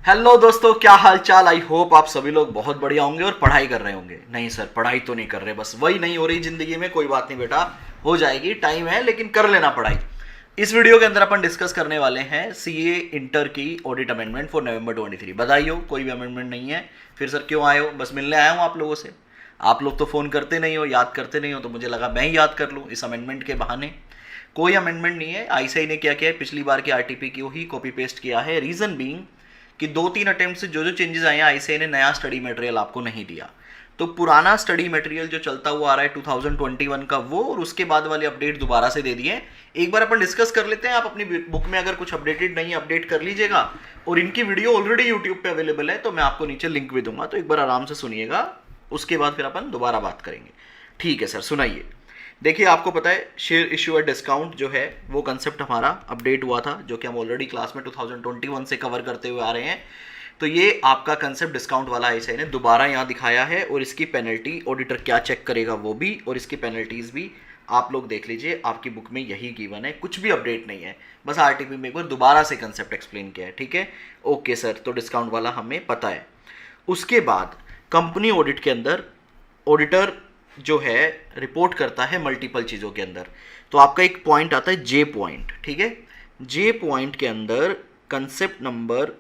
Hello दोस्तों, क्या हाल चाल। आई होप आप सभी लोग बहुत बढ़िया होंगे और पढ़ाई कर रहे होंगे। नहीं सर, पढ़ाई तो नहीं कर रहे, बस वही नहीं हो रही जिंदगी में। कोई बात नहीं बेटा, हो जाएगी, टाइम है, लेकिन कर लेना पढ़ाई। इस वीडियो के अंदर अपन डिस्कस करने वाले हैं सीए इंटर की ऑडिट अमेंडमेंट फॉर नवंबर 23। बधाई हो, कोई भी अमेंडमेंट नहीं है। फिर सर क्यों आए हो? बस मिलने आया हूँ आप लोगों से। आप लोग तो फ़ोन करते नहीं हो, याद करते नहीं हो, तो मुझे लगा मैं ही याद कर लूँ इस अमेंडमेंट के बहाने। कोई अमेंडमेंट नहीं है। आईसीआई ने क्या किया है, पिछली बार के आरटीपी की ही कॉपी पेस्ट किया है। रीजन बीइंग कि 2-3 अटेम्प्ट से जो चेंजेस आए हैं, आईसीआई ने नया स्टडी मटेरियल आपको नहीं दिया। तो पुराना स्टडी मटेरियल जो चलता हुआ आ रहा है 2021 का, वो और उसके बाद वाले अपडेट दोबारा से दे दिए। एक बार अपन डिस्कस कर लेते हैं। आप अपनी बुक में अगर कुछ अपडेटेड नहीं है, अपडेट कर लीजिएगा। और इनकी वीडियो ऑलरेडी यूट्यूब पे अवेलेबल है, तो मैं आपको नीचे लिंक भी दूंगा, तो एक बार आराम से सुनिएगा। उसके बाद फिर अपन दोबारा बात करेंगे। ठीक है सर, सुनाइए। देखिए, आपको पता है शेयर इश्यू एट डिस्काउंट जो है वो कंसेप्ट हमारा अपडेट हुआ था, जो कि हम ऑलरेडी क्लास में 2021 से कवर करते हुए आ रहे हैं। तो ये आपका कंसेप्ट डिस्काउंट वाला आईसीआई ने दोबारा यहाँ दिखाया है, और इसकी पेनल्टी ऑडिटर क्या चेक करेगा वो भी, और इसकी पेनल्टीज भी आप लोग देख लीजिए। आपकी बुक में यही गिवन है, कुछ भी अपडेट नहीं है, बस आरटीपी में एक बार दोबारा से कंसेप्ट एक्सप्लेन किया है। ठीक है, ओके सर। तो डिस्काउंट वाला हमें पता है। उसके बाद कंपनी ऑडिट के अंदर ऑडिटर जो है रिपोर्ट करता है मल्टीपल चीज़ों के अंदर। तो आपका एक पॉइंट आता है जे पॉइंट। ठीक है, जे पॉइंट के अंदर कंसेप्ट नंबर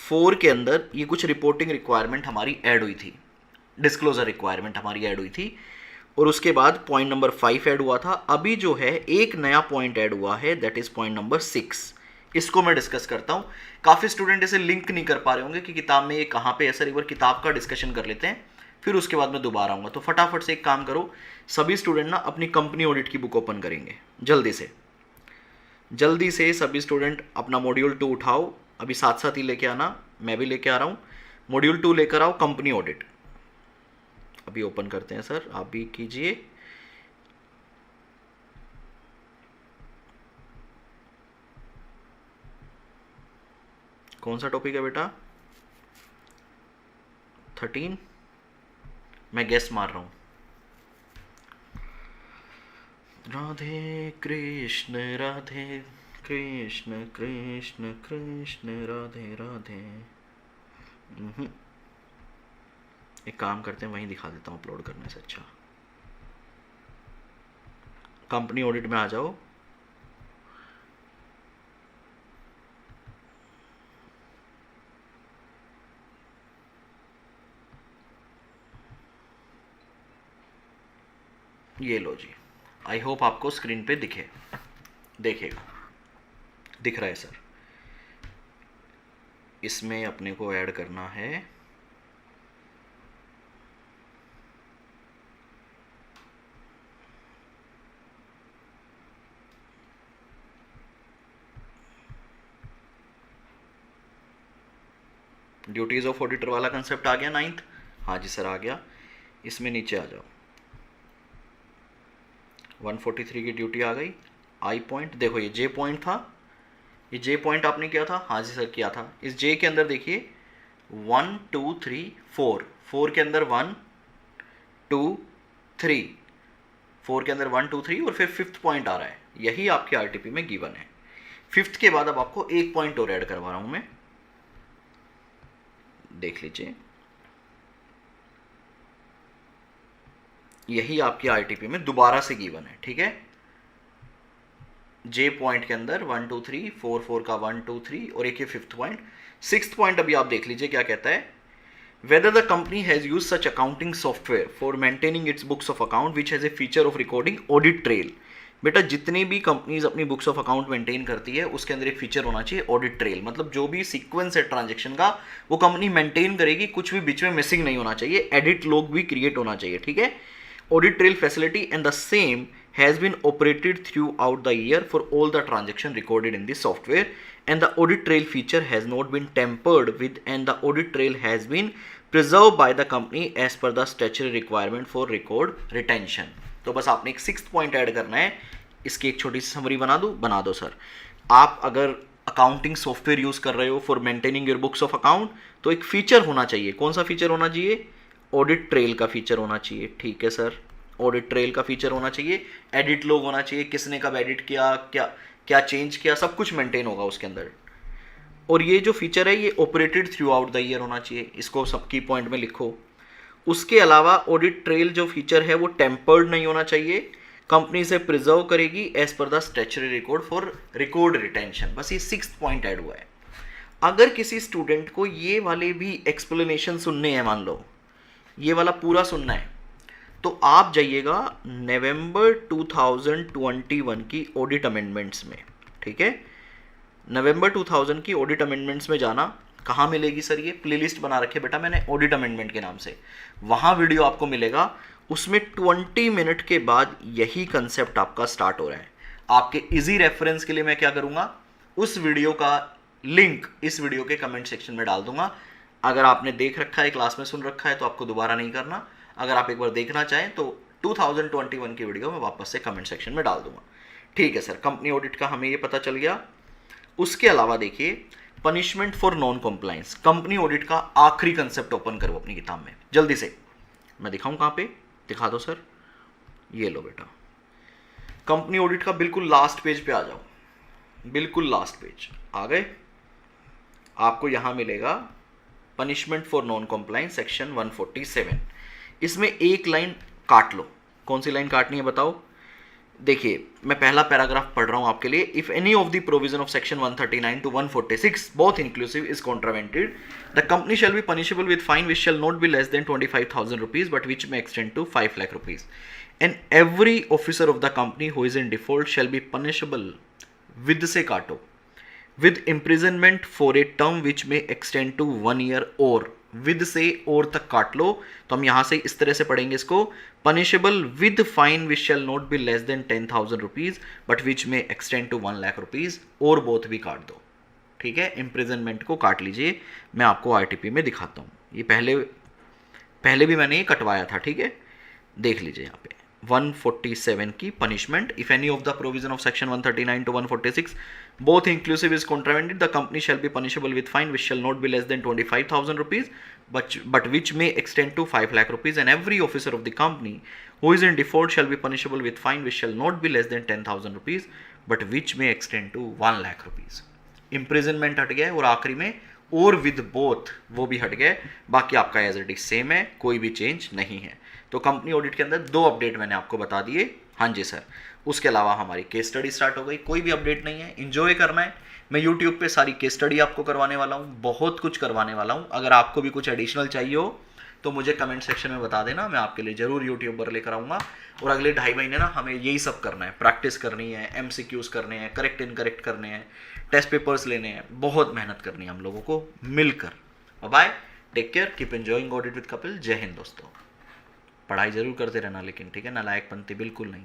4 के अंदर ये कुछ रिपोर्टिंग रिक्वायरमेंट हमारी ऐड हुई थी, डिस्क्लोजर रिक्वायरमेंट हमारी ऐड हुई थी। और उसके बाद पॉइंट नंबर 5 ऐड हुआ था। अभी जो है एक नया पॉइंट ऐड हुआ है, दैट इज पॉइंट नंबर 6। इसको मैं डिस्कस करता हूँ। काफ़ी स्टूडेंट इसे लिंक नहीं कर पा रहे होंगे कि किताब में ये कहाँ पे है। सर एक बार किताब का डिस्कशन कर लेते हैं, फिर उसके बाद मैं दोबारा आऊँगा। तो फटाफट से एक काम करो, सभी स्टूडेंट ना अपनी कंपनी ऑडिट की बुक ओपन करेंगे। जल्दी से सभी स्टूडेंट अपना मॉड्यूल 2 उठाओ। अभी साथ साथ ही लेके आना, मैं भी लेके आ रहा हूँ। मॉड्यूल 2 लेकर आओ, कंपनी ऑडिट। अभी ओपन करते हैं सर, आप भी कीजिए। कौन सा टॉपिक है बेटा? 13। मैं गेस मार रहा हूँ। राधे कृष्ण राधे कृष्ण कृष्ण कृष्ण राधे राधे। एक काम करते हैं, वहीं दिखा देता हूँ अपलोड करने से अच्छा। कंपनी ऑडिट में आ जाओ। ये लो जी, आई होप आपको स्क्रीन पे देखेगा। दिख रहा है सर। इसमें अपने को ऐड करना है ड्यूटीज ऑफ ऑडिटर वाला कंसेप्ट। आ गया 9th? हाँ जी सर, आ गया। इसमें नीचे आ जाओ। 143 की ड्यूटी आ गई। आई पॉइंट देखो, ये जे पॉइंट था। ये जे पॉइंट आपने किया था? हाँ जी सर, किया था। इस जे के अंदर देखिए 1 2 3 4, 4 के अंदर 1 2 3, 4 के अंदर 1 2 3, और फिर 5th पॉइंट आ रहा है। यही आपके आरटीपी में गिवन है। 5th के बाद अब आपको एक पॉइंट और ऐड करवा रहा हूं मैं, देख लीजिए। यही आपके आरटीपी में दोबारा से गिवन है। ठीक है, जे पॉइंट के अंदर 1 2 3 4, 4 का 1 2 3, और एक ये 5th पॉइंट। 6th पॉइंट अभी आप देख लीजिए क्या कहता है। Whether the company has used such accounting software for maintaining its books of account which has a feature of recording audit trail। बेटा, जितनी भी कंपनीज अपनी बुक्स ऑफ अकाउंट मेंटेन करती है, उसके अंदर एक फीचर होना चाहिए ऑडिट ट्रेल। मतलब जो भी सीक्वेंस है ट्रांजैक्शन का, वो कंपनी मेंटेन करेगी, कुछ भी बीच में मिसिंग नहीं होना चाहिए। एडिट लॉग भी क्रिएट होना चाहिए। ठीक है, audit trail facility and the same has been operated throughout the year for all the transaction recorded in the software, and the audit trail feature has not been tampered with, and the audit trail has been preserved by the company as per the statutory requirement for record retention। तो बस आपने एक 6th point add करना है। इसकी एक छोटी सी summary बना दो सर। आप अगर अकाउंटिंग सॉफ्टवेयर यूज कर रहे हो for maintaining your books of account, तो एक फीचर होना चाहिए। कौन सा फीचर होना चाहिए? ऑडिट ट्रेल का फीचर होना चाहिए। ठीक है सर, ऑडिट ट्रेल का फीचर होना चाहिए। एडिट लॉग होना चाहिए, किसने कब एडिट किया, क्या क्या चेंज किया, सब कुछ मेंटेन होगा उसके अंदर। और ये जो फीचर है ये operated through out the year होना चाहिए, इसको सब की पॉइंट में लिखो। उसके अलावा ऑडिट ट्रेल जो फीचर है वो टेम्पर्ड नहीं होना चाहिए, कंपनी से प्रिजर्व करेगी as per the statutory record for record retention. बस ये 6th पॉइंट ऐड हुआ है। अगर किसी स्टूडेंट को ये वाले भी एक्सप्लेनेशन सुनने हैं, मान लो ये वाला पूरा सुनना है, तो आप जाइएगा नवंबर 2021 की ऑडिट अमेंडमेंट्स में, ठीक है। नवंबर 2000 की ऑडिट अमेंडमेंट्स में जाना। कहाँ मिलेगी सर? ये प्लेलिस्ट बना रखे बेटा मैंने ऑडिट अमेंडमेंट के नाम से, वहाँ वीडियो आपको मिलेगा। उसमें 20 मिनट के बाद यही कंसेप्ट आपका स्टार्ट हो रहा है। आपके इजी रेफरेंस के लिए मैं क्या करूँगा, उस वीडियो का लिंक इस वीडियो के कमेंट सेक्शन में डाल दूंगा। अगर आपने देख रखा है, क्लास में सुन रखा है, तो आपको दोबारा नहीं करना। अगर आप एक बार देखना चाहें तो 2021 की वीडियो मैं वापस से कमेंट सेक्शन में डाल दूंगा। ठीक है सर, कंपनी ऑडिट का हमें ये पता चल गया। उसके अलावा देखिए punishment for non compliance, company audit का आखिरी कंसेप्ट ओपन करो अपनी किताब में जल्दी से। मैं दिखाऊं कहाँ पे? दिखा दो सर, ये लो बेटा, कंपनी ऑडिट का बिल्कुल लास्ट पेज पे आ जाओ। बिल्कुल लास्ट पेज आ गए, आपको यहां मिलेगा punishment for non compliance section 147। इसमें एक लाइन काट लो। कौन सी लाइन काटनी है बताओ? देखिए मैं पहला पैराग्राफ पढ़ रहा हूं आपके लिए। If any of the provision of section 139 to 146 both inclusive is contravened, the company shall be punishable with fine which shall not be less than 25,000 rupees but which may extend to 5 lakh rupees, and every officer of the company who is in default shall be punishable with से काटो with imprisonment for a term which may extend to 1 year or with से और तक काट लो। तो हम यहां से इस तरह से पढ़ेंगे इसको, punishable with fine which shall not be less than 10,000 rupees but which may extend to 1 lakh rupees, और बोथ भी काट दो। ठीक है, imprisonment को काट लीजिए, मैं आपको आरटीपी में दिखाता हूँ। ये पहले भी मैंने ये कटवाया था, ठीक है, देख लीजिए यहाँ पे 147 की punishment. If any of the provision of section 139 to 146 both inclusive is contravened, the company shall be punishable with fine which shall not be less than 25,000 rupees but which may extend to 5 lakh rupees, and every officer of the company who is in default shall be punishable with fine which shall not be less than 10,000 rupees but which may extend to 1 lakh rupees। imprisonment हट गया, और आखिरी में और with both वो भी हट गए। बाकी आपका एज इट इज सेम है, कोई भी चेंज नहीं है। तो कंपनी ऑडिट के अंदर 2 अपडेट मैंने आपको बता दिए। हाँ जी सर, उसके अलावा हमारी केस स्टडी स्टार्ट हो गई। कोई भी अपडेट नहीं है, इंजॉय करना है। मैं यूट्यूब पे सारी केस स्टडी आपको करवाने वाला हूँ, बहुत कुछ करवाने वाला हूँ। अगर आपको भी कुछ एडिशनल चाहिए हो तो मुझे कमेंट सेक्शन में बता देना, मैं आपके लिए जरूर यूट्यूब पर लेकर आऊँगा। और अगले 2.5 महीने ना हमें यही सब करना है, प्रैक्टिस करनी है, MCQs करने हैं, करेक्ट इनकरेक्ट करने हैं, टेस्ट पेपर्स लेने हैं, बहुत मेहनत करनी है हम लोगों को मिलकर। Bye, take care, keep enjoying audit with Kapil. Jai Hind दोस्तों। पढ़ाई जरूर करते रहना लेकिन, ठीक है, नालायकपंती बिल्कुल नहीं।